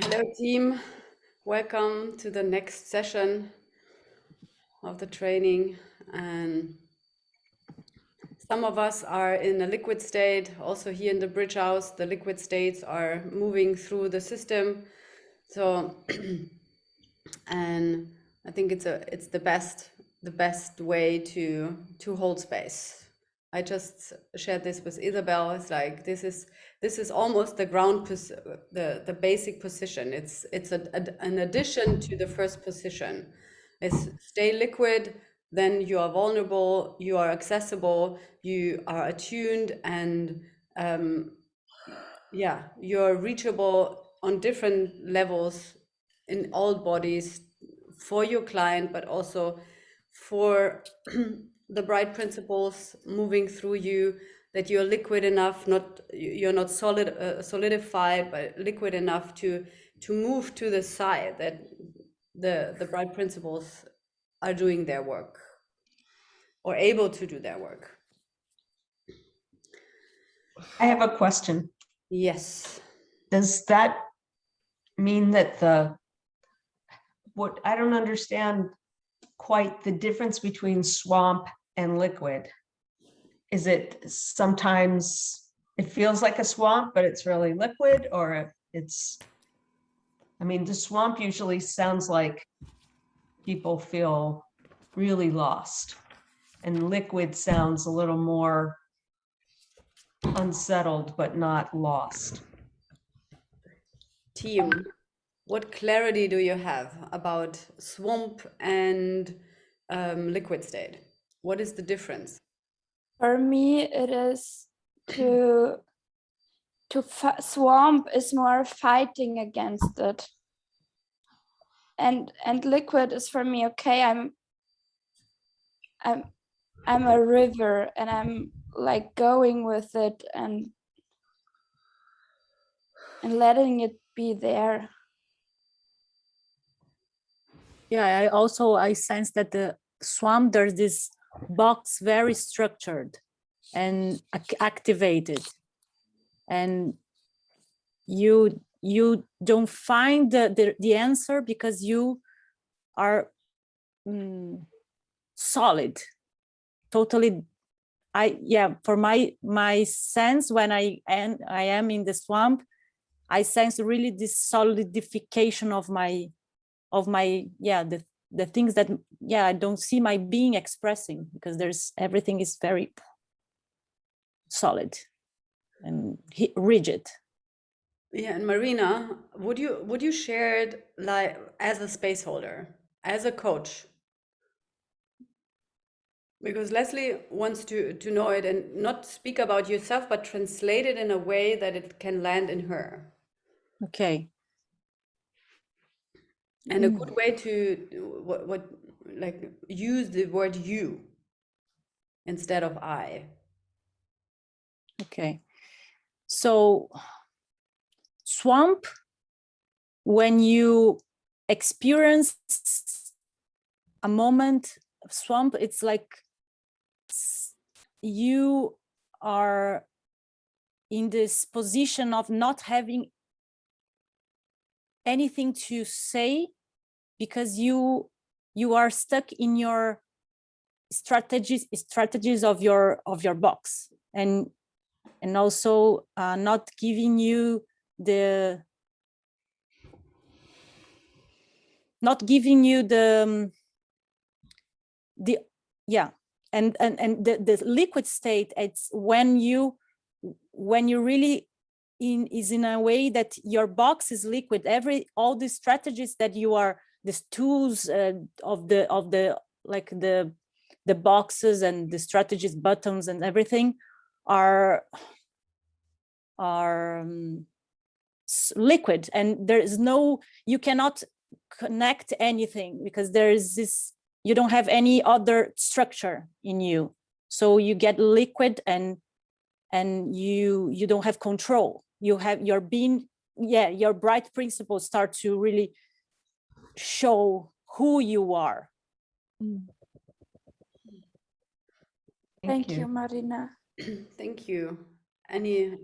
Hello, team. Welcome to the next session of the training. And some of us are in a liquid state. Also, here in the bridge house, the liquid states are moving through the system. So, and I think it's the best way to hold space. I just shared this with Isabel. It's like this is almost the the basic position. It's an addition to the first position. It's stay liquid, then you are vulnerable, you are accessible, you are attuned, and yeah, you're reachable on different levels in all bodies for your client, but also for the bright principles moving through you, that you're liquid enough, you're not solidified, but liquid enough to move to the side, that the bright principles are doing their work or able to do their work. I have a question. Yes. Does that mean that what I don't understand quite the difference between swamp and liquid? Is it sometimes it feels like a swamp, but it's really liquid, or the swamp usually sounds like people feel really lost, and liquid sounds a little more unsettled, but not lost. Team, what clarity do you have about swamp and liquid state? What is the difference? For me, it is swamp is more fighting against it, and liquid is for me okay. I'm a river, and I'm like going with it and letting it be there. Yeah, I sense that the swamp, there's this box very structured and activated, and you don't find the answer because you are solid, totally. For my sense, when I am in the swamp, I sense really this solidification of my the things that I don't see my being expressing, because everything is very solid and rigid. Yeah, and Marina, would you share it like as a space holder, as a coach? Because Leslie wants to know it and not speak about yourself, but translate it in a way that it can land in her. Okay. And a good way to like use the word you instead of I. Okay. So swamp, when you experience a moment of swamp, it's like you are in this position of not having anything to say, because you are stuck in your strategies of your box, and also not giving you the and the liquid state, it's when you really is in a way that your box is liquid. All the strategies that you are, these tools of the like the boxes and the strategies, buttons and everything are liquid, and there is you cannot connect anything, because there is this, you don't have any other structure in you, so you get liquid, and you don't have control. You have your being, your bright principles start to really show who you are. Thank you, Marina. Thank you. Any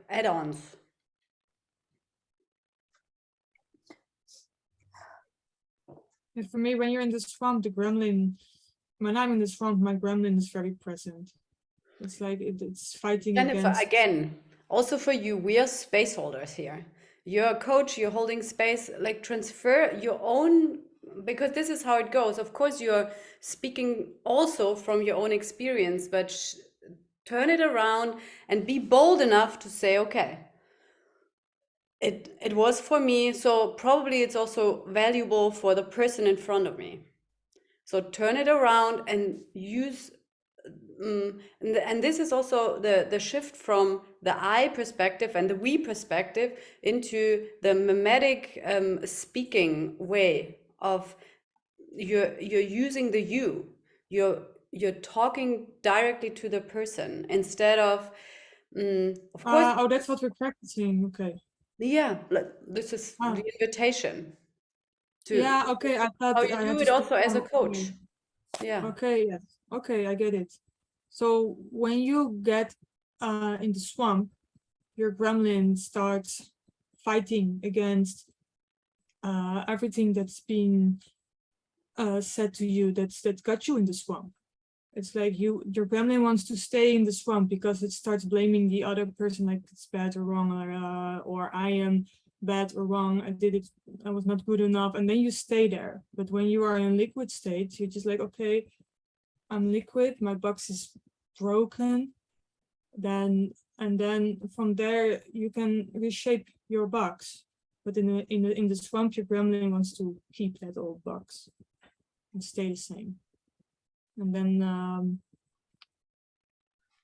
add-ons? And for me, when you're in the swamp, the gremlin, when I'm in the swamp, my gremlin is very present. It's like it's fighting Jennifer, against. again, also for you, we are space holders here. You're a coach, you're holding space, like transfer your own, because this is how it goes. Of course, you're speaking also from your own experience, but turn it around and be bold enough to say, okay, it was for me, so probably it's also valuable for the person in front of me. So turn it around and use and this is also the shift from the I perspective and the we perspective into the mimetic speaking way of you're using the you. You're talking directly to the person instead of course. Oh, that's what we're practicing. Okay. Yeah, this is the invitation to Yeah. Okay. I thought how I you had do to it step also as a down. coach. Yeah. Okay. Yes. Okay. I get it. So when you get in the swamp, your gremlin starts fighting against everything that's been said to you that got you in the swamp. It's like your gremlin wants to stay in the swamp because it starts blaming the other person, like it's bad or wrong, or I am bad or wrong, I was not good enough, and then you stay there. But when you are in liquid state, you're just like, okay, I'm liquid, my box is broken, and then from there you can reshape your box. But in the swamp, your gremlin wants to keep that old box and stay the same. And then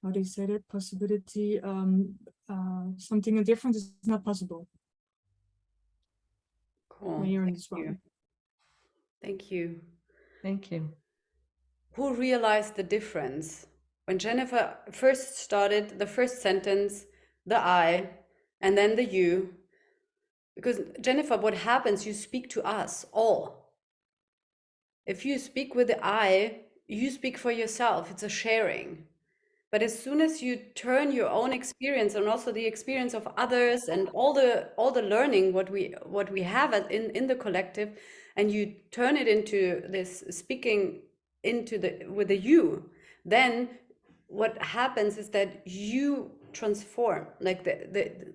how do you say that? Possibility, something different is not possible Cool. when you're in Thank the swamp. you. Thank you. Thank you. Who realized the difference? When Jennifer first started, the first sentence, the I, and then the you. Because Jennifer, what happens, you speak to us all. If you speak with the I, you speak for yourself. It's a sharing. But as soon as you turn your own experience and also the experience of others and all the learning what we have in the collective, and you turn it into this speaking into with the you, then what happens is that you transform. Like the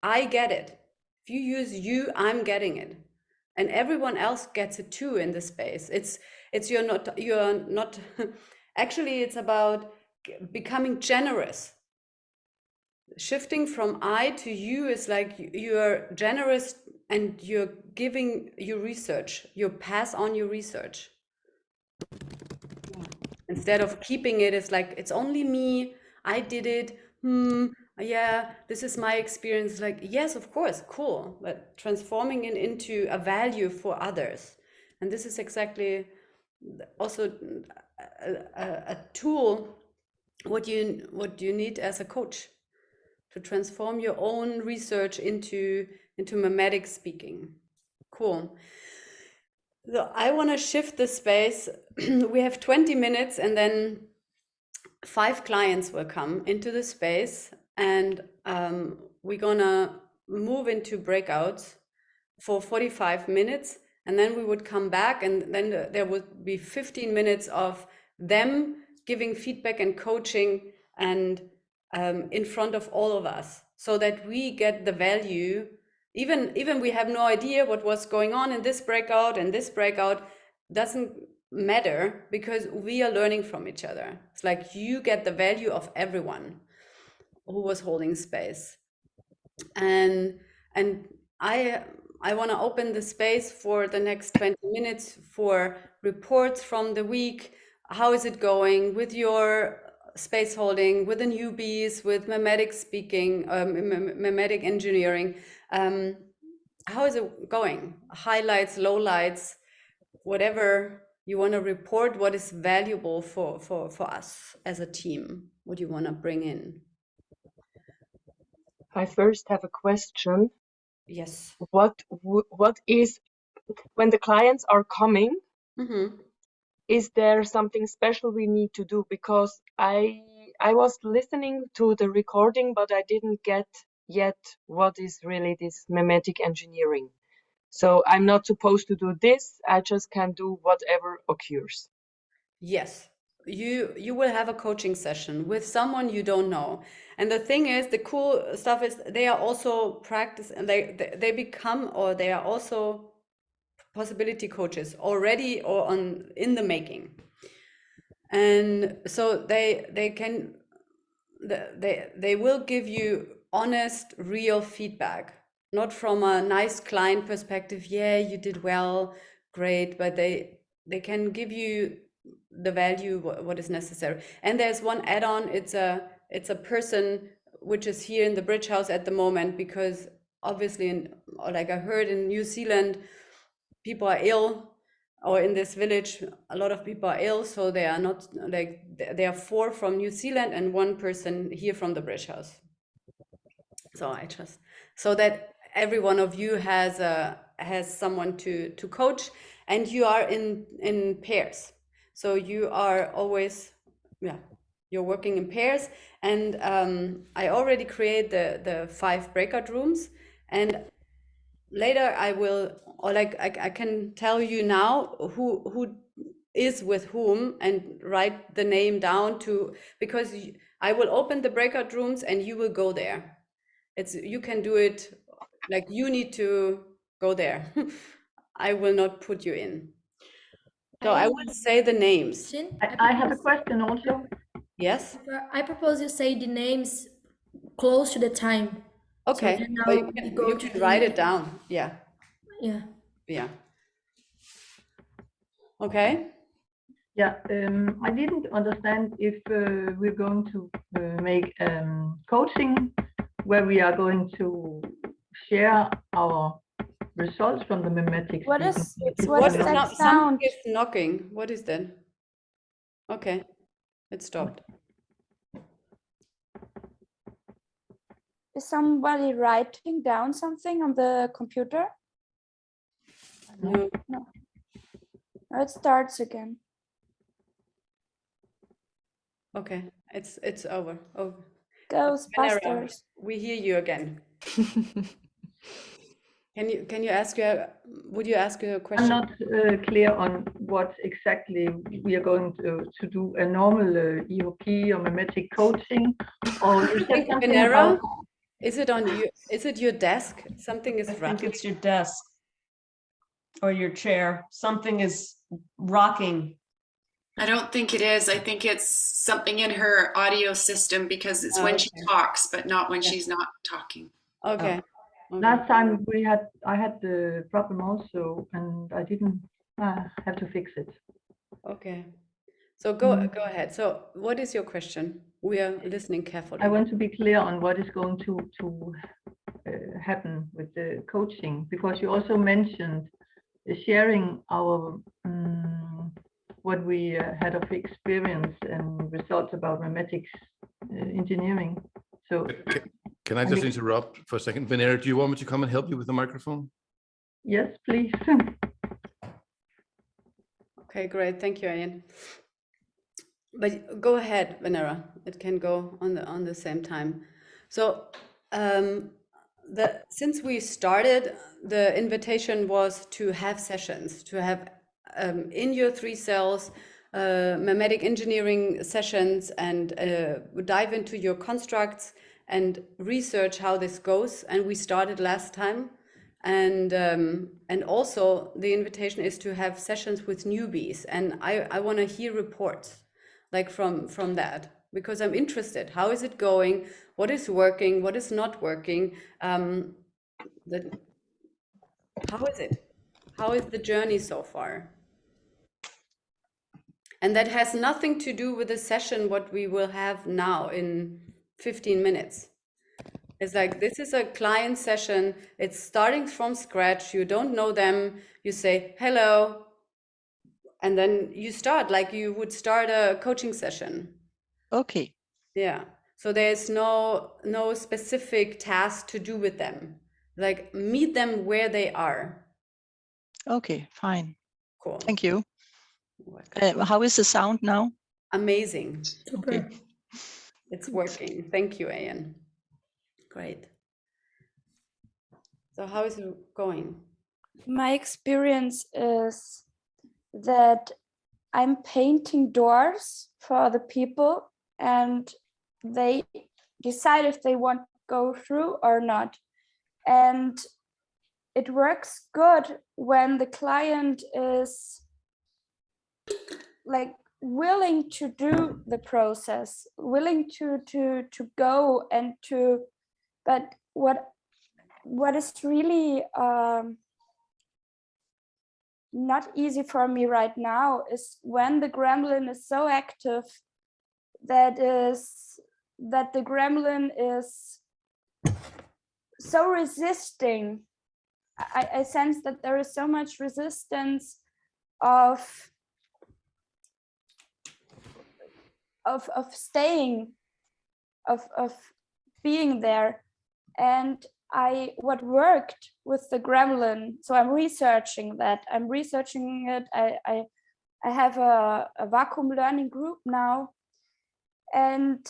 I get it. If you use you, I'm getting it, and everyone else gets it too in the space. It's you're not actually it's about becoming generous. Shifting from I to you is like you're generous and you're giving your research, you pass on your research. Instead of keeping it, it's like, it's only me, I did it, yeah, this is my experience. Like, yes, of course, cool, but transforming it into a value for others. And this is exactly also a tool what you need as a coach to transform your own research into mimetic speaking. Cool. So I want to shift the space. We have 20 minutes and then 5 clients will come into the space, and we're gonna move into breakouts for 45 minutes, and then we would come back, and then there would be 15 minutes of them giving feedback and coaching and in front of all of us, so that we get the value. Even we have no idea what was going on in this breakout, and this breakout doesn't matter because we are learning from each other. It's like you get the value of everyone who was holding space. And I want to open the space for the next 20 minutes for reports from the week. How is it going with your space holding, with the newbies, with mimetic speaking, mimetic engineering? How is it going? Highlights, lowlights, whatever you want to report, what is valuable for us as a team? What do you want to bring in? I first have a question. Yes. What is, when the clients are coming, is there something special we need to do? Because I was listening to the recording, but I didn't get yet what is really this mimetic engineering. So I'm not supposed to do this. I just can do whatever occurs. Yes, you will have a coaching session with someone you don't know. And the thing is, the cool stuff is they are also practice, and they become, or they are also possibility coaches already or in the making. And so they will give you honest, real feedback, not from a nice client perspective. Yeah, you did well, great, but they can give you the value what is necessary. And there's one add-on. It's a person which is here in the Bridge House at the moment, because obviously, like I heard in New Zealand, people are ill, or in this village a lot of people are ill, so they are not, like, there are 4 from New Zealand and 1 person here from the Bridge House. So I just, so that every one of you has someone to coach, and you are in pairs, so you are always, you're working in pairs. And I already created the 5 breakout rooms, and later I will, or like I can tell you now who is with whom, and write the name down to, because I will open the breakout rooms and you will go there. You can do it, like, you need to go there. I will not put you in. So I will say the names. I have a question also. Yes. I propose you say the names close to the time. Okay. So then But now you we can, go you to can the- write it down. Yeah. Yeah. Yeah. Okay. Yeah, I didn't understand if we're going to make coaching where we are going to share our results from the memetics. What is What is that not, sound? something is knocking. What is that? Okay, it stopped. Is somebody writing down something on the computer? No. No. Now it starts again. Okay, it's over. Oh, Ghostbusters. we hear you again. Can you ask your, would you ask your I'm question? not clear on what exactly we are going to do, a normal EOP or memetic coaching, or you said something Venera, about, is it on you? Is it your desk? Something is I think rattling. it's your desk or your chair. Something is rocking. I don't think it is. I think it's something in her audio system, because it's when she talks, but not when she's not talking. Okay. last time I had the problem also, and I didn't have to fix it. Okay. So go ahead. So what is your question? We are listening carefully. I want to be clear on what is going to happen with the coaching, because you also mentioned sharing our what we had of experience and results about memetics engineering. So can I just interrupt for a second? Venera, do you want me to come and help you with the microphone? yes, please. Okay, great. Thank you, Ian. But go ahead, Venera. It can go on the same time. So since we started, the invitation was to have sessions, to have in your 3 cells memetic engineering sessions, and dive into your constructs and research how this goes. And we started last time. And also the invitation is to have sessions with newbies, and I want to hear reports, like from that, because I'm interested. How is it going? What is working? What is not working? How is it? How is the journey so far? And that has nothing to do with the session what we will have now in 15 minutes. It's like, this is a client session. It's starting from scratch. You don't know them. You say, hello. And then you start like you would start a coaching session. Okay. Yeah. So there's no specific task to do with them. Like, meet them where they are. Okay, fine. Cool. Thank you. How is the sound now? Amazing. Okay. It's working. Thank you, Ian. Great. So how is it going? My experience is that I'm painting doors for the people and they decide if they want to go through or not. And it works good when the client is like willing to do the process, willing to go and to, but what is really not easy for me right now is when the gremlin is so active that the gremlin is so resisting. I sense that there is so much resistance of staying, of being there. And what worked with the gremlin, so I'm researching it. I have a vacuum learning group now, and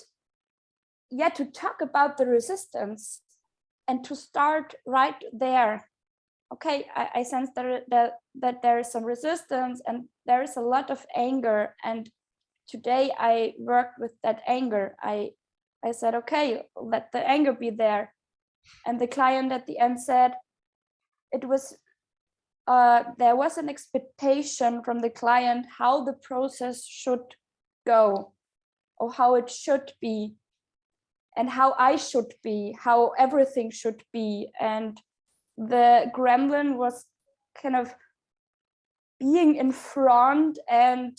yeah, to talk about the resistance and to start right there. Okay, I sense that there is some resistance and there is a lot of anger, and today I worked with that anger. I said, okay, let the anger be there. And the client at the end said it was there was an expectation from the client how the process should go or how it should be and how I should be, how everything should be. And the gremlin was kind of being in front and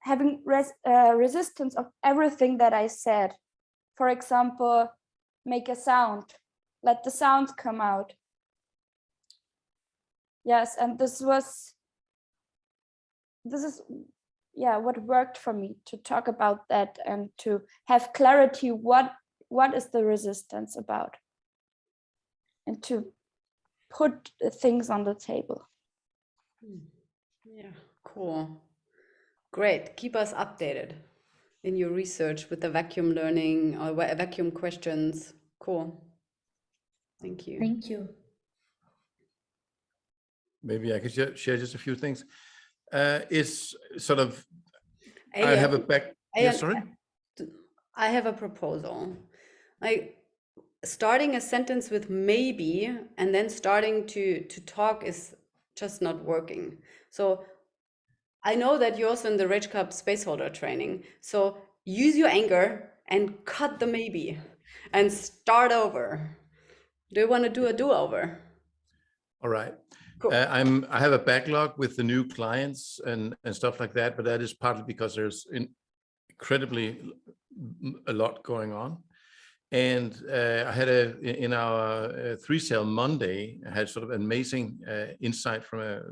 having resistance of everything that I said. For example, make a sound, let the sound come out. Yes, and this is what worked for me, to talk about that and to have clarity what is the resistance about, and to put things on the table. Yeah, cool. Great. Keep us updated in your research with the vacuum learning or vacuum questions. Cool. Thank you. Thank you. Maybe I could share just a few things. It's sort of, I Ayan, have a back. Yeah, sorry. I have a proposal. Like starting a sentence with maybe and then starting to talk is just not working. So I know that you're also in the Rage Cup Spaceholder training. So use your anger and cut the maybe and start over. Do you want to do a do-over? All right. Cool. I have a backlog with the new clients and stuff like that, but that is partly because there's incredibly a lot going on. And I had in our 3-cell Monday, I had sort of amazing insight from a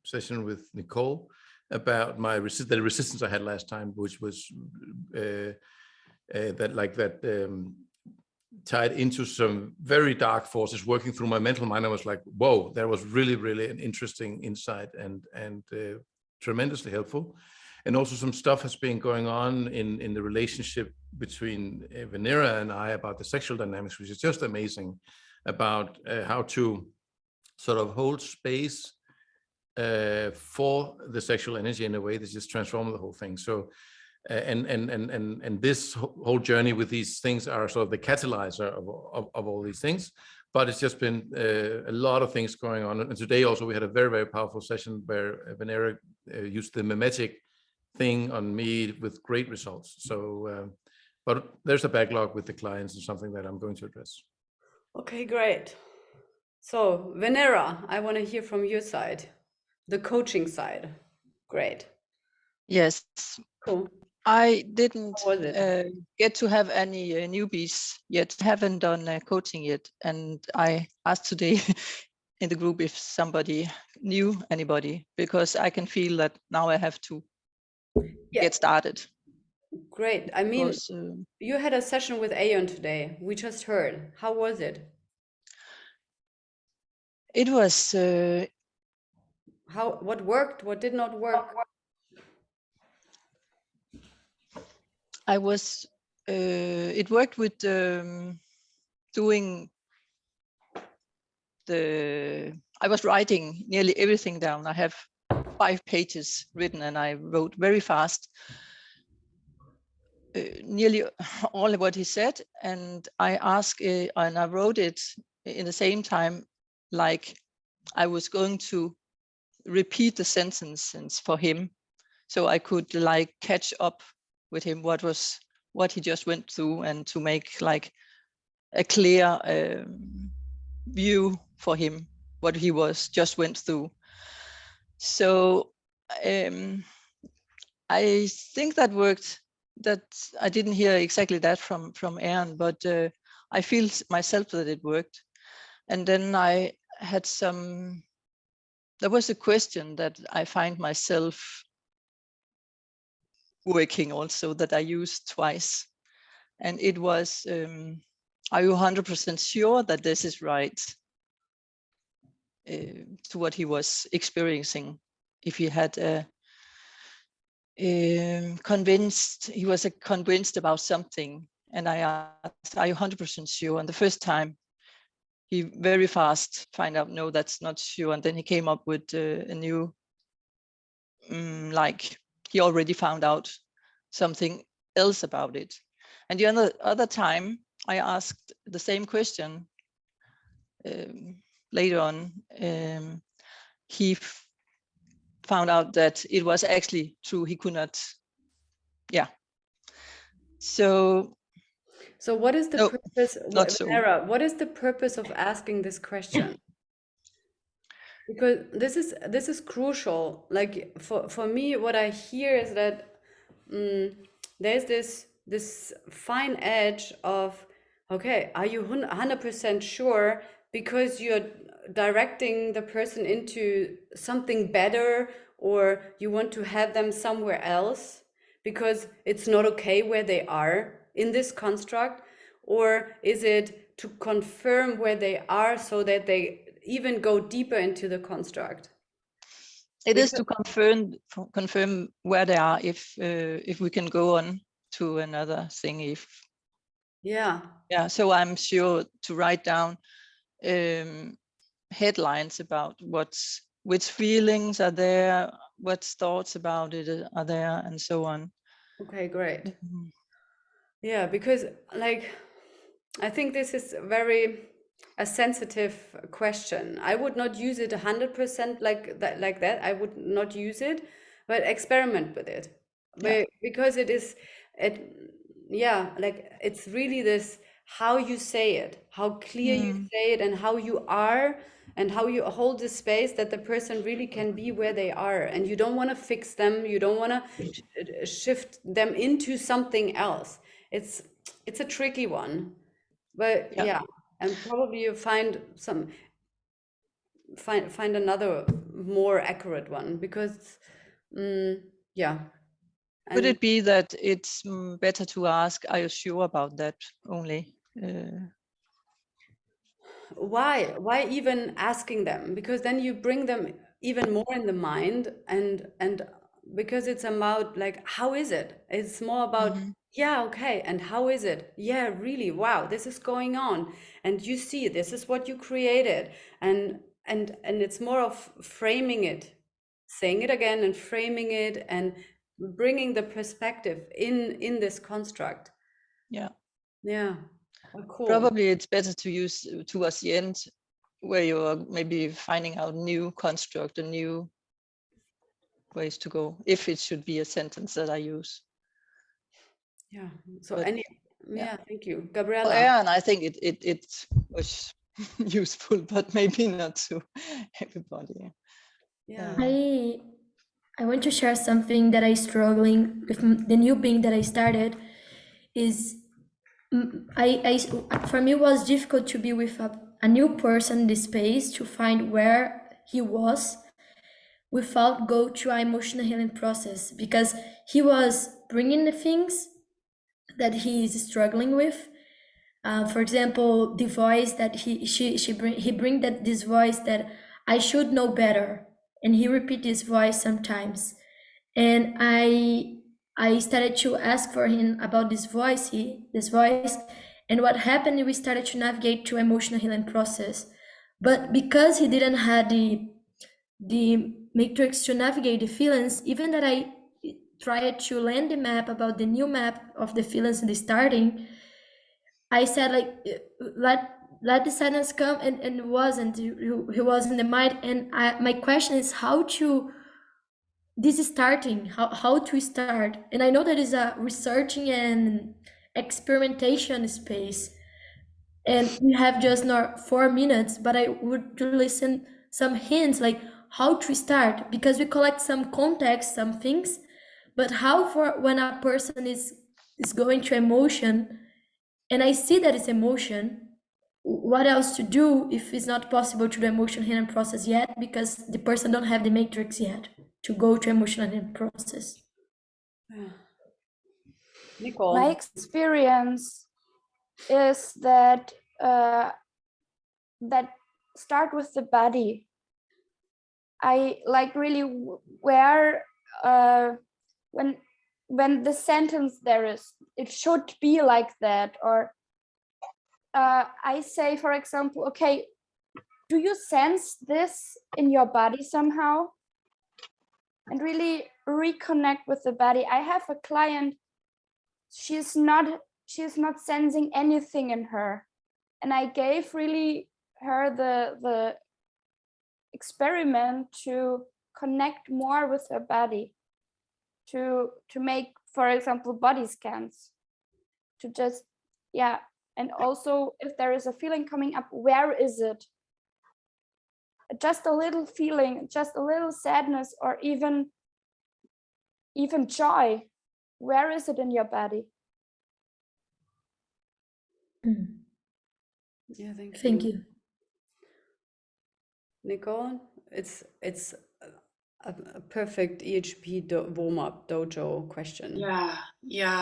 session with Nicole about the resistance I had last time, which was tied into some very dark forces working through my mental mind. I was like, whoa, that was really, really an interesting insight and tremendously helpful. And also some stuff has been going on in the relationship between Venera and I about the sexual dynamics, which is just amazing, about how to sort of hold space for the sexual energy in a way that just transforms the whole thing. So, and this whole journey with these things are sort of the catalyzer of all these things. But it's just been a lot of things going on. And today also we had a very, very powerful session where Venera used the mimetic thing on me with great results. So, but there's a backlog with the clients and something that I'm going to address. Okay, great. So Venera, I want to hear from your side, the coaching side. Great. Yes. Cool. I didn't get to have any newbies yet. Haven't done coaching yet. And I asked today in the group if somebody knew anybody, because I can feel that now I have to get started. Great. I mean, you had a session with Aeon today. We just heard. How was it? It was... what worked? What did not work? I was... it worked with doing I was writing nearly everything down. I have 5 pages written, and I wrote very fast nearly all of what he said, and I asked and I wrote it in the same time, like I was going to repeat the sentences for him, so I could like catch up with him what he just went through, and to make like a clear view for him what he just went through. So I think that worked. That I didn't hear exactly that from Aaron, but I feel myself that it worked. And then I had there was a question that I find myself working also, that I used twice. And it was, are you 100% sure that this is right? To what he was experiencing. If he had he was convinced about something, and I asked, are you 100% sure? And the first time he very fast find out, no, that's not sure. And then he came up with a new, like he already found out something else about it. And the other time I asked the same question later on, he found out that it was actually true. He could not, yeah. So what is the purpose, Vera, what is the purpose of asking this question? Because this is crucial. Like for me, what I hear is that there's this fine edge of, okay, are you 100% sure because you're directing the person into something better, or you want to have them somewhere else because it's not okay where they are in this construct? Or is it to confirm where they are so that they even go deeper into the construct? It is to confirm where they are, if we can go on to another thing. Yeah. So I'm sure to write down headlines about which feelings are there, what thoughts about it are there, and so on. Okay, great. Yeah, because like I think this is a sensitive question. I would not use it 100% like that. I would not use it, but experiment with it. Because like it's really this, how you say it, how clear you say it, and how you are, and how you hold the space that the person really can be where they are. And you don't want to fix them. You don't want to shift them into something else. It's a tricky one. But and probably you find another more accurate one, because Could it be that it's better to ask, are you sure about that only? Why even asking them? Because then you bring them even more in the mind, and because it's about like, how is it? It's more about okay, and how is it? Yeah, really, wow, this is going on, and you see, this is what you created, and it's more of framing it, saying it again, and framing it, and bringing the perspective in this construct. Cool. Probably it's better to use towards the end, where you're maybe finding out new construct and new ways to go, if it should be a sentence that I use. So thank you, Gabriella. And I think it was useful, but maybe not to everybody. I want to share something that I struggling with. The new being that I started is for me it was difficult to be with a new person in the space, to find where he was without go through an emotional healing process, because he was bringing the things that he is struggling with. For example, the voice that he bring that this voice that I should know better, and he repeat this voice sometimes, and I started to ask for him about this voice, and what happened, we started to navigate to emotional healing process. But because he didn't have the matrix to navigate the feelings, even that I tried to land the map about the new map of the feelings in the starting, I said like, let the sadness come, and it wasn't. He was in the mind, and my question is how to this is starting, how to start. And I know that is a researching and experimentation space, and we have just not 4 minutes, but I would to listen some hints like how to start, because we collect some context, some things, but how for when a person is going to emotion, and I see that it's emotion, what else to do if it's not possible to do emotion healing process yet, because the person don't have the matrix yet to go to emotional healing process. Nicole. My experience is that that start with the body. I like really where when the sentence there is, it should be like that, or I say, for example, okay, do you sense this in your body somehow? And really reconnect with the body. I have a client, she's not sensing anything in her, and I gave really her the experiment to connect more with her body, to make, for example, body scans, to just, yeah. And also, if there is a feeling coming up, where is it? Just a little feeling, just a little sadness, or even joy. Where is it in your body? Yeah, thank you. Thank you. Nicole, it's a perfect EHP warm-up dojo question. Yeah,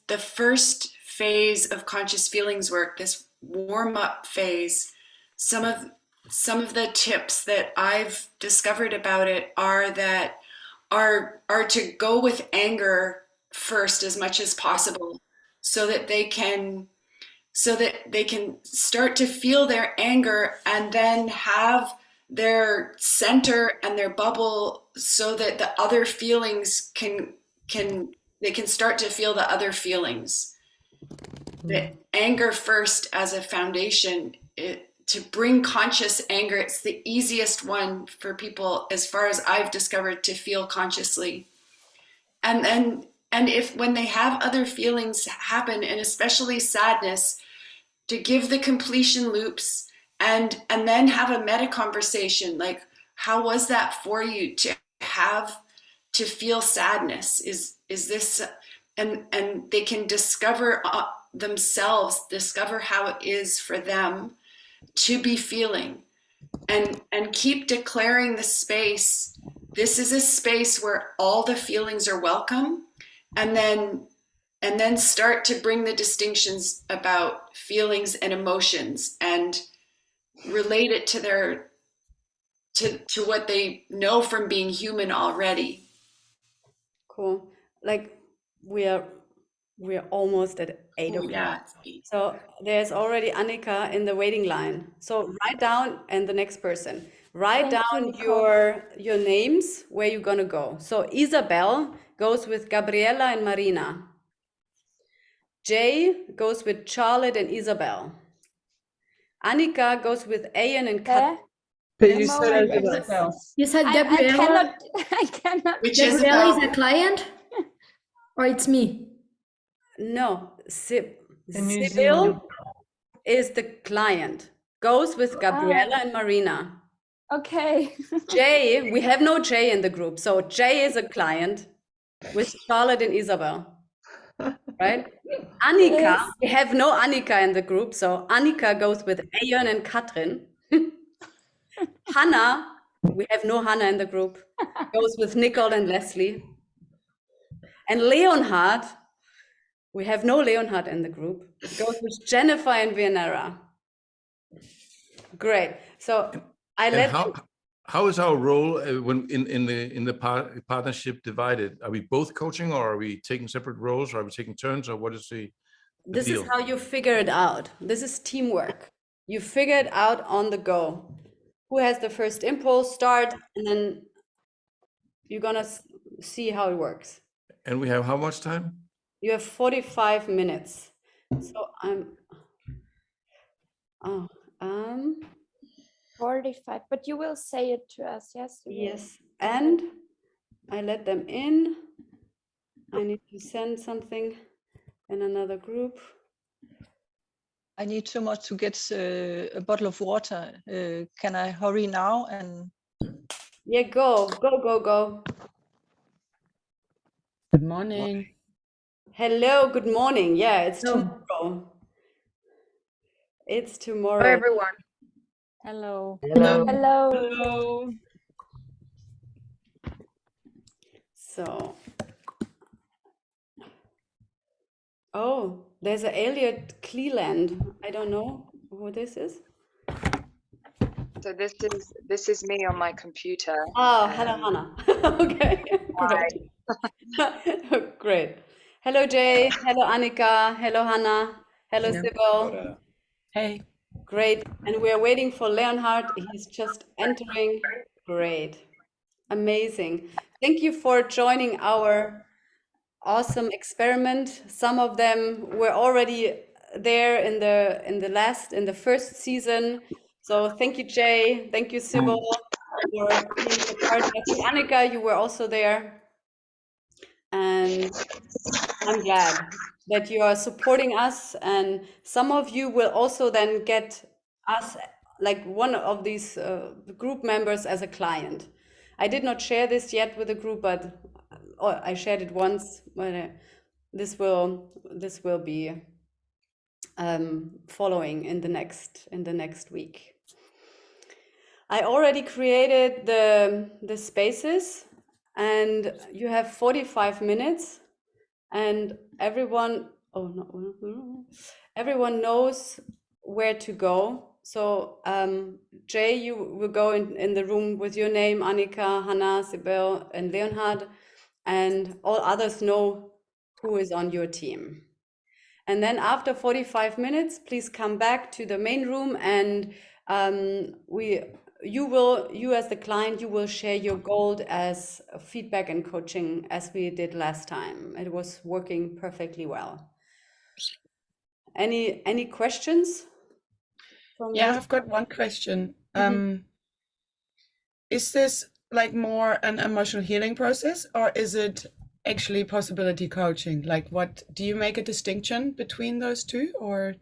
the first phase of conscious feelings work, this warm-up phase, some of the tips that I've discovered about it are to go with anger first as much as possible, so that they can start to feel their anger and then have their center and their bubble, so that the other feelings they can start to feel the other feelings. The anger first as a foundation, to bring conscious anger, it's the easiest one for people, as far as I've discovered, to feel consciously. And if when they have other feelings happen, and especially sadness, to give the completion loops, and then have a meta conversation, like, how was that for you to feel sadness? Is this, and they can discover themselves, discover how it is for them to be feeling, and keep declaring the space. This is a space where all the feelings are welcome, and then start to bring the distinctions about feelings and emotions, and relate it to what they know from being human already. Cool. Like we are almost at 8 o'clock. Yeah. So there's already Annika in the waiting line. So write down, and the next person, write down your names, where you're gonna go. So Isabel goes with Gabriela and Marina. Jay goes with Charlotte and Isabel. Annika goes with Ayan and Kat. You said Isabel. You said Gabriela. I cannot. Which Gabriela is a client, or it's me? No, New Sibyl is the client. Goes with Gabriela and Marina. Okay. Jay, we have no Jay in the group. So Jay is a client with Charlotte and Isabel. Right? Annika, Yes. we have no Annika in the group. So Annika goes with Ayon and Katrin. Hannah, we have no Hannah in the group. Goes with Nicole and Leslie. And Leonhard, we have no Leonhard in the group. Goes with Jennifer and Vianera. Great. So how is our role when in the partnership divided? Are we both coaching, or are we taking separate roles, or are we taking turns, or what is the This deal? is how you figure it out. This is teamwork. You figure it out on the go. Who has the first impulse, start, and then you're gonna see how it works. And we have how much time? You have 45 minutes. So 45, but you will say it to us, yes? You will. yes, and I let them in. I need to send something in another group. I need so much to get a bottle of water. Can I hurry now? And Yeah, go. Good morning. Hello, good morning. Yeah, it's tomorrow. It's tomorrow. Hello, everyone. Hello. Hello. So, oh, there's an Elliot Cleland. I don't know who this is. So this is me on my computer. Oh, hello, Hannah. Okay, great. Great. Hello, Jay. Hello, Annika. Hello, Hannah. Hello, Sybil. Hey. Great. And we're waiting for Leonhard. He's just entering. Great. Amazing. Thank you for joining our awesome experiment. Some of them were already there in the first season. So thank you, Jay. Thank you, Sybil, for being a part. I think Annika, you were also there. And I'm glad that you are supporting us, and some of you will also then get us, like one of these group members, as a client. I did not share this yet with the group, but I shared it once. But this will be following in the next week. I already created the spaces, and you have 45 minutes. And everyone knows where to go. So Jay, you will go in the room with your name, Annika, Hannah, Sybil, and Leonhard, and all others know who is on your team. And then after 45 minutes, please come back to the main room, and you as the client, you will share your gold as feedback and coaching as we did last time. It was working perfectly well. Any questions? Yeah, I've got one question. Is this like more an emotional healing process, or is it actually possibility coaching? Like, what do you make a distinction between those two, or?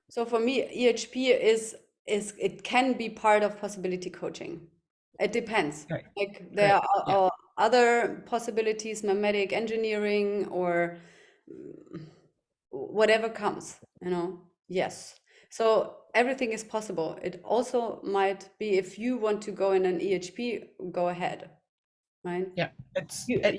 So for me, EHP is it can be part of possibility coaching. It depends. Right. Like there are other possibilities, mimetic engineering, or whatever comes, yes. So everything is possible. It also might be, if you want to go in an EHP, go ahead, right? Yeah,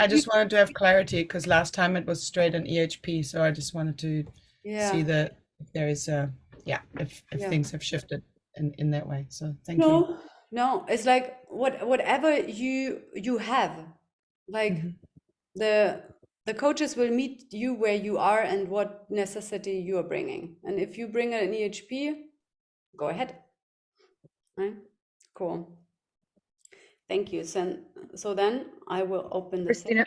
I just wanted to have clarity, because last time it was straight an EHP, so I just wanted to see if there is if things have shifted in that way. So thank you. No, it's like whatever you have, like the coaches will meet you where you are and what necessity you are bringing. And if you bring an EHP, go ahead. Right? Cool. Thank you. So then I will open the Christina,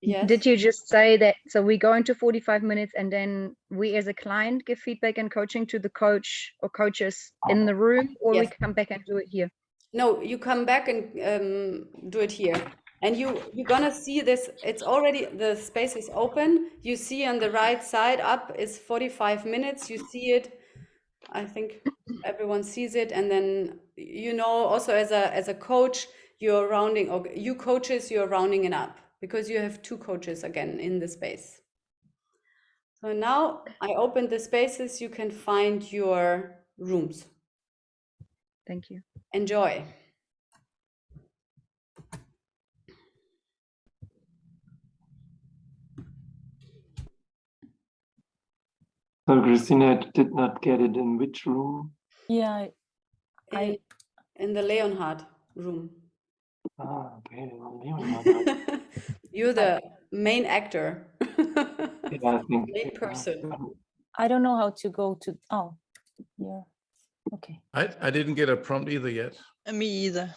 yes. did you just say that? So we go into 45 minutes and then we as a client give feedback and coaching to the coach or coaches in the room, or we come back and do it here? No, you come back and do it here. And you're gonna see this, it's already, the space is open. You see on the right side up is 45 minutes. You see it, I think everyone sees it. And then, also as a coach, you're rounding, or you coaches, you're rounding it up, because you have two coaches again in the space. So now I opened the spaces, you can find your rooms. Thank you. Enjoy. So Christina did not get it in which room? Yeah, in the Leonhard room. Ah, okay, Leonhard. You're the main actor. Yeah, I think. Main person. I don't know how to go to. Oh, yeah. Okay. I didn't get a prompt either yet. Me either.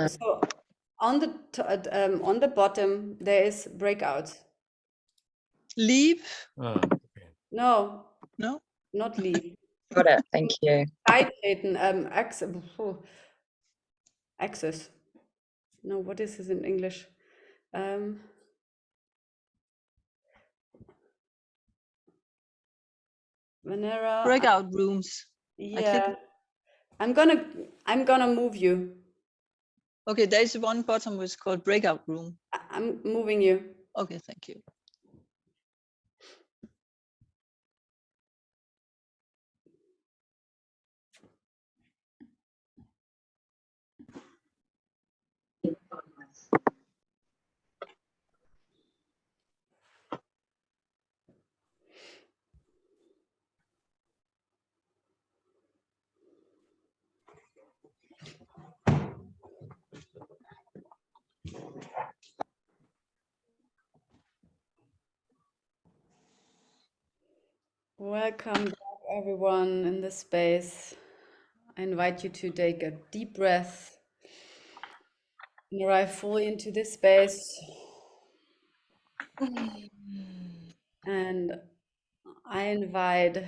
So on the bottom there is breakout. Leave? No. No. Not leave. Got it. Thank you. Beitreten, access. No, what is this in English? Venera. Breakout rooms. Yeah. I'm gonna move you. Okay, there's one bottom which is called breakout room. I'm moving you. Okay, thank you. Welcome back, everyone, in this space. I invite you to take a deep breath and arrive fully into this space. And I invite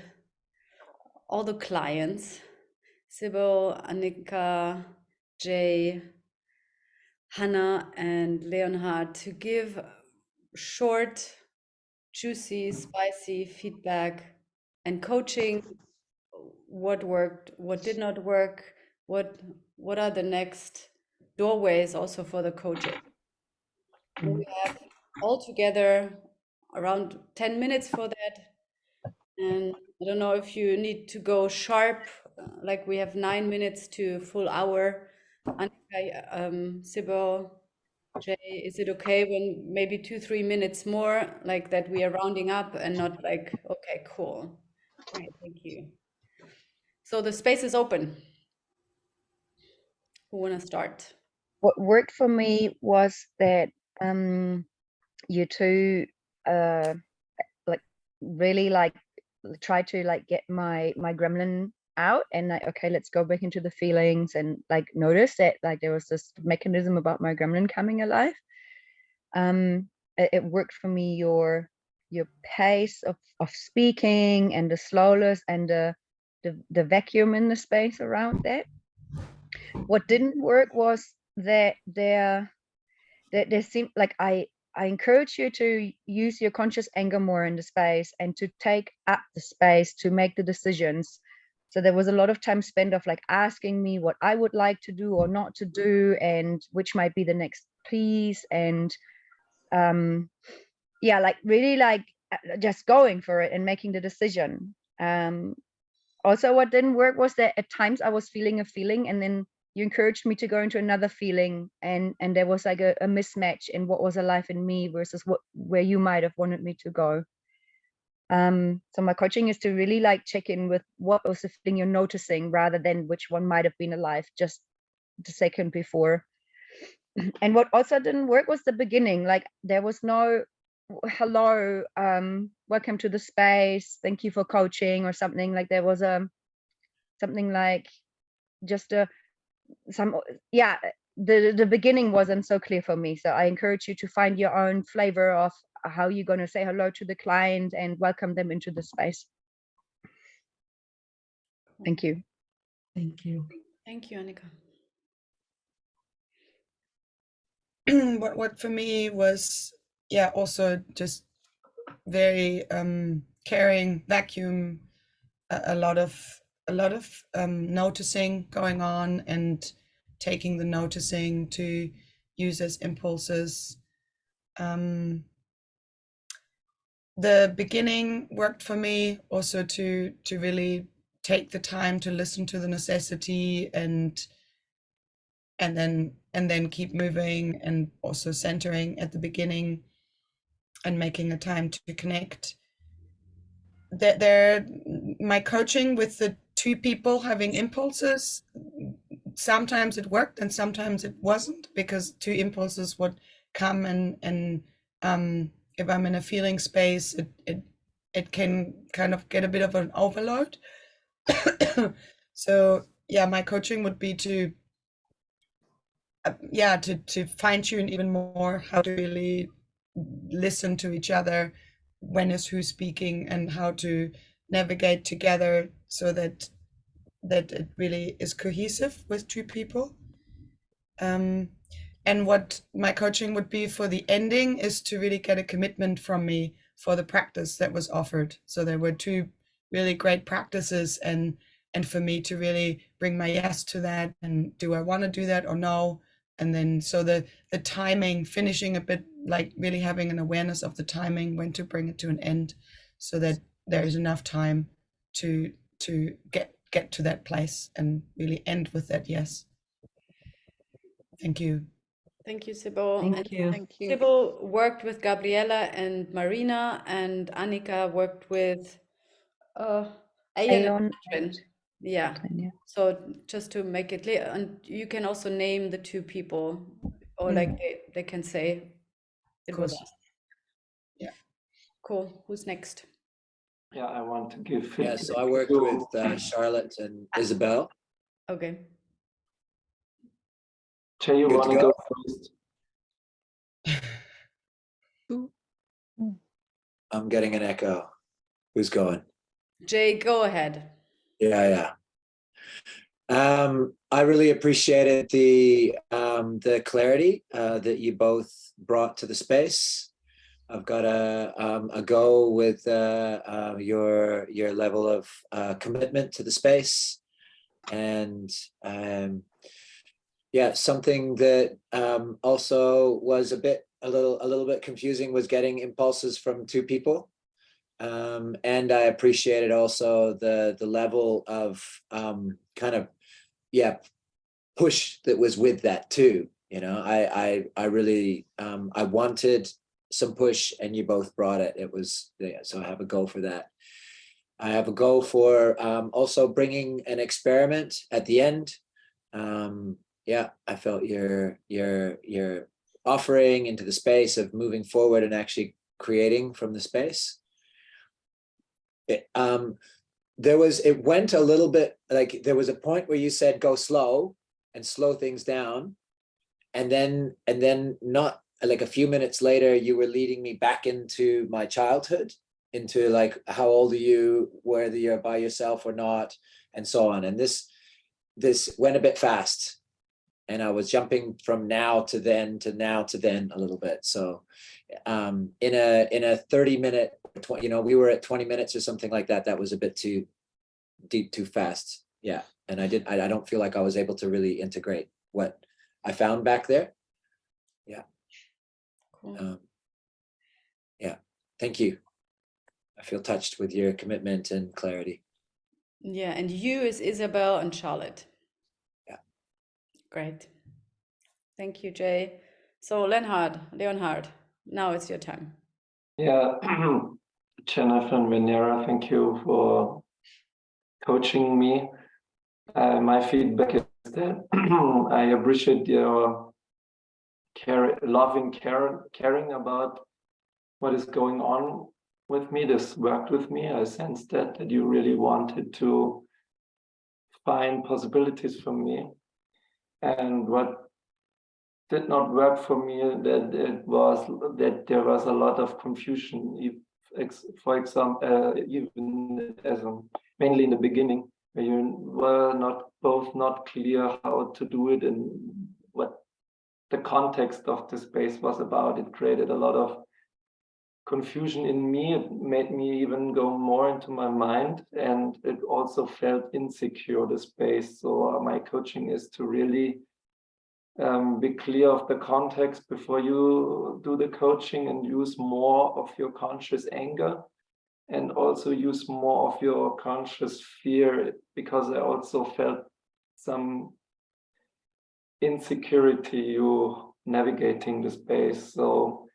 all the clients, Sybil, Annika, Jay, Hannah, and Leonhard, to give short, juicy, spicy feedback and coaching. What worked, what did not work, what are the next doorways also for the coaches. We have altogether around 10 minutes for that. And I don't know if you need to go sharp, like we have 9 minutes to full hour. Annika, Sybil, Jay, is it okay when maybe 2-3 minutes more, like that we are rounding up and not like, okay, cool. All right, thank you. So the space is open. Who want to start? What worked for me was that you two like really like try to like get my gremlin out and like, okay, let's go back into the feelings and like notice that like there was this mechanism about my gremlin coming alive. It worked for me your pace of speaking and the slowness and the vacuum in the space around that. What didn't work was that there seemed like I encourage you to use your conscious anger more in the space and to take up the space to make the decisions. So there was a lot of time spent of like asking me what I would like to do or not to do and which might be the next piece. And yeah, like really like just going for it and making the decision. Also what didn't work was that at times I was feeling a feeling and then you encouraged me to go into another feeling and there was like a mismatch in what was alive in me versus where you might have wanted me to go. So my coaching is to really like check in with what was the feeling you're noticing rather than which one might have been alive just the second before. And what also didn't work was the beginning. Like there was no hello, welcome to the space, thank you for coaching or something. Like there was something like just the beginning wasn't so clear for me. So I encourage you to find your own flavor of how you're going to say hello to the client and welcome them into the space. Thank you. Thank you. Thank you, Annika. What for me was, yeah, also just very caring, vacuum, a lot of noticing going on and taking the noticing to use as impulses. The beginning worked for me also to really take the time to listen to the necessity and then keep moving, and also centering at the beginning and making a time to connect. My coaching with the two people having impulses, sometimes it worked and sometimes it wasn't, because two impulses would come and if I'm in a feeling space, it can kind of get a bit of an overload. So yeah, my coaching would be to fine tune even more how to really listen to each other, when is who speaking, and how to navigate together so that it really is cohesive with two people. And what my coaching would be for the ending is to really get a commitment from me for the practice that was offered. So there were two really great practices, and for me to really bring my yes to that, and do I want to do that or no? And then so the timing, finishing a bit, like really having an awareness of the timing, when to bring it to an end, so that there is enough time to get to that place and really end with that yes. Thank you. Thank you, Sybil. Thank you. Thank you. Sybil worked with Gabriela and Marina, and Annika worked with Ayan and Ayon Katrin. Yeah. Katrin, yeah. So just to make it clear, and you can also name the two people, or like they can say it was us. Yeah. Cool. Who's next? Yeah, I want to give Yeah, feedback. so I worked with Charlotte and Isabel. Okay. Jay, you Good want to to go? go first? I'm getting an echo. Who's going? Jay, go ahead. Yeah. I really appreciated the clarity that you both brought to the space. I've got a go with your level of commitment to the space, and yeah, something that also was a little bit confusing was getting impulses from two people. And I appreciated also the level of kind of push that was with that too. You know, I really I wanted some push, and you both brought it. It was so I have a go for that. I have a go for also bringing an experiment at the end. I felt your offering into the space of moving forward and actually creating from the space. It went a little bit like there was a point where you said go slow and slow things down, and then not like a few minutes later you were leading me back into my childhood, into like how old are you, whether you're by yourself or not, and so on. And this went a bit fast, and I was jumping from now to then to now to then a little bit. So in a 30-minute, we were at 20 minutes or something like that. That was a bit too deep, too fast. Yeah. And I don't feel like I was able to really integrate what I found back there. Yeah. Cool. Yeah. Thank you. I feel touched with your commitment and clarity. Yeah. And you is Isabel and Charlotte. Yeah. Great. Thank you, Jay. So Leonhard, now it's your time. Yeah, Jennifer and Venera, thank you for coaching me. My feedback is that I appreciate your caring about what is going on with me. This worked with me. I sensed that you really wanted to find possibilities for me. And what did not work for me, that there was a lot of confusion. For example, even mainly in the beginning, where you were not clear how to do it and what the context of the space was about. It created a lot of confusion in me. It made me even go more into my mind, and it also felt insecure, the space. So my coaching is to really be clear of the context before you do the coaching, and use more of your conscious anger, and also use more of your conscious fear, because I also felt some insecurity you navigating the space. So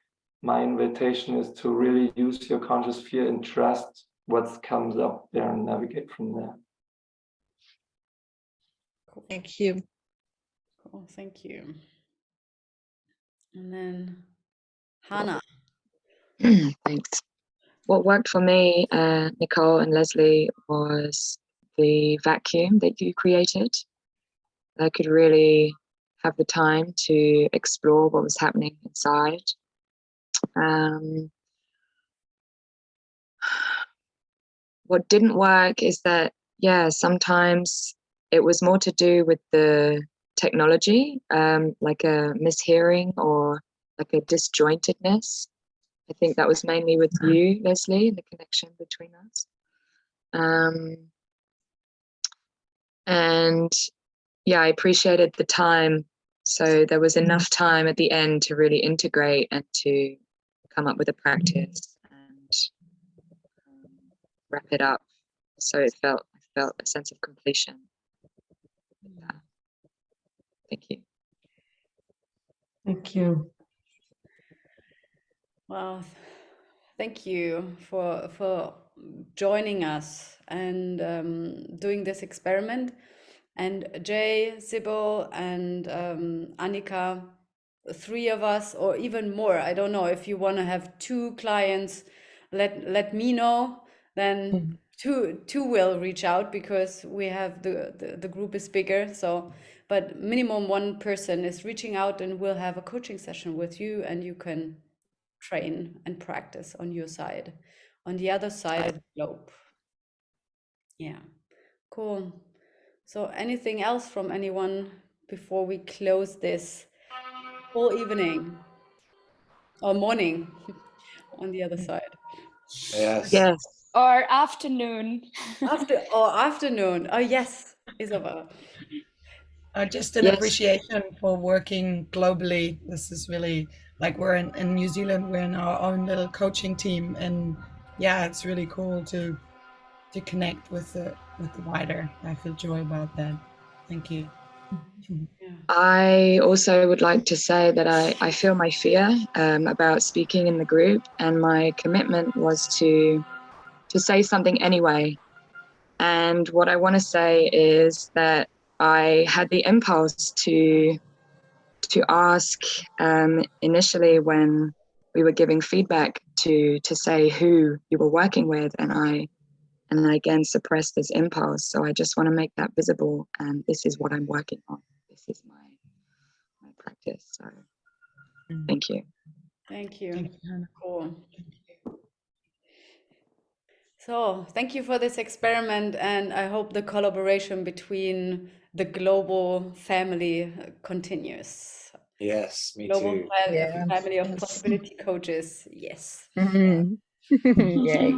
my invitation is to really use your conscious fear and trust what comes up there and navigate from there. Cool. Thank you. Cool, thank you. And then Hannah. Thanks. What worked for me, Nicole and Leslie, was the vacuum that you created. I could really have the time to explore what was happening inside. What didn't work is that, yeah, sometimes it was more to do with the technology, like a mishearing or like a disjointedness. I think that was mainly with you, Leslie, the connection between us. And yeah, I appreciated the time. So there was enough time at the end to really integrate and to come up with a practice and wrap it up. So I felt a sense of completion. Thank you. Thank you. Well, thank you for joining us and doing this experiment. And Jay, Sybil, and Annika, 3 of us, or even more. I don't know if you want to have 2 clients. Let me know. Then two will reach out because we have the group is bigger. So, but minimum 1 person is reaching out, and we'll have a coaching session with you, and you can train and practice on your side, on the other side of the globe. Yeah, cool. So anything else from anyone before we close this whole evening or morning on the other side? Yes. Yes. Or afternoon. Afternoon. Oh yes, Isabel. Just an appreciation for working globally. This is really like we're in New Zealand. We're in our own little coaching team, and yeah, it's really cool to connect with the wider. I feel joy about that. Thank you. I also would like to say that I feel my fear about speaking in the group, and my commitment was to say something anyway. And what I want to say is that I had the impulse to ask initially when we were giving feedback to say who you were working with, and I again suppressed this impulse. So I just want to make that visible, and this is what I'm working on. This is my practice. So thank you. Thank you. Cool. So thank you for this experiment, and I hope the collaboration between the global family continues. Yes, me Global too. family of possibility coaches. Yes. Yay.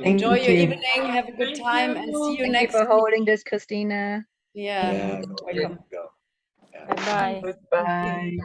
Enjoy Thank your you. evening. Have a good time, and see you Thank you next for week. holding this, Christina. Yeah. Yeah. Welcome. Go. Yeah. Bye-bye. Goodbye.